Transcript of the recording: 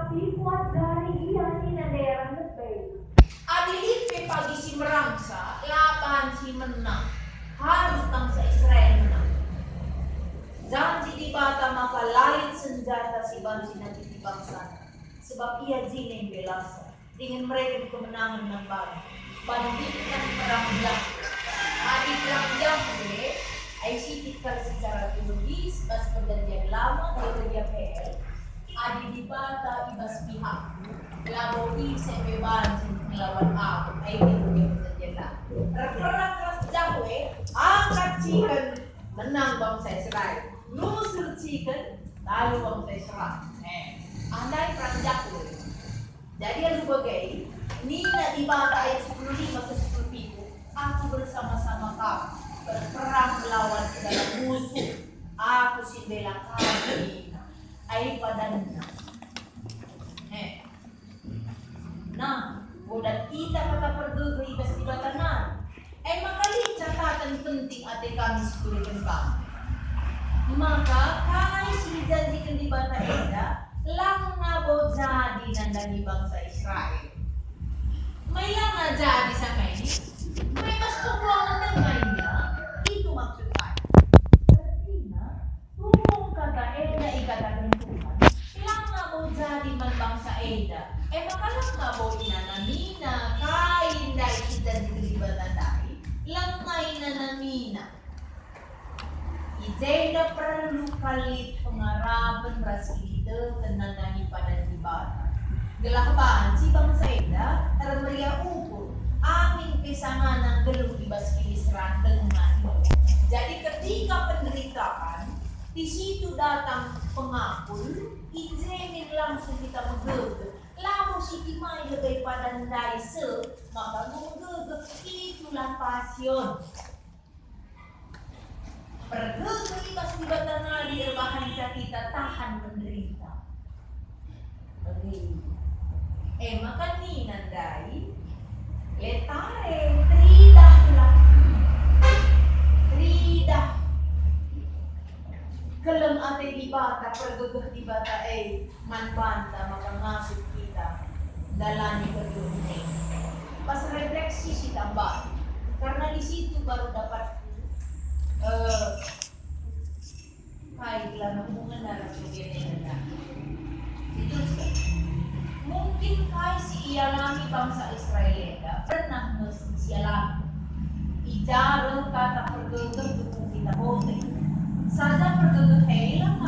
Tapi kuat dari ia ni na daerah lebih. Adilipe pagi si merangsa, laban si menang. Harus bangsa Israel menang. Janji di bata maka lain senjata si bangsa nanti di bangsa. Sebab ia jinin belasa. Dengan mereka di kemenangan ng bago. Bandingkan perang Yahweh. Adi perang Yahweh ay sitikal secara teologis, bas perjanjian lama, teologi PL. Adi di bata ibas pihak. Labo isa beban melawan aku, ay teologi perjanjian lama. Perang keras Yahweh, angkat cikan menang bangsa Israel. Nusur cikan, lalu bangsa Israel. Andai perang Yahweh. Jadi yang bagai Nina di bata ayat 15 ke 10, aku bersama-sama kamu berperang melawan segala musuh. Aku si bela kamu ay padanya. Nah, bodan kita kata pergege ibas di bata na. Makali catatan penting ate kami sepuluh kami. Maka kami dijanjikan di bata Eda lang nabo jadi nandang bangsa Israel. May lang na jadi sa kain. May mas tubuang ng niya. Ito maksudnya. Berarti na, tubong kata Eda ikatakan Tuhan. Lang nabo jadi man bangsa Eda. Makalang nabo inanamina. Kain dahil kita di bata dahil. Lang may nanamina. Ijayda perlu kalit pengarapan rasilida kenandangi pada dibata. Gelakbaan si bangsa Eda termeria ukur aming kesangan ng gelung ibas kilisran dengan. Jadi ketika penderitaan di situ datang pengakul, ijenin langsung kita menggege. Lalu si timai lebih pada ndai se, maka menggege itulah pasion. Pergege ibas di bata nadi erbahan kita tahan menderita. Maka ni nandai letare tridah lah. Tridah kelem ate di bata pergege di bata manbanta maka ngasut kita dalani pergege. Pas refleksi si tambah karena di situ baru dapat baiklah hubungan darah begini dan diteruskan. Mungkin si ialami bangsa Israel pernah sialami. Ijaro kata pergege tubuh kita bote. Saja pergege lang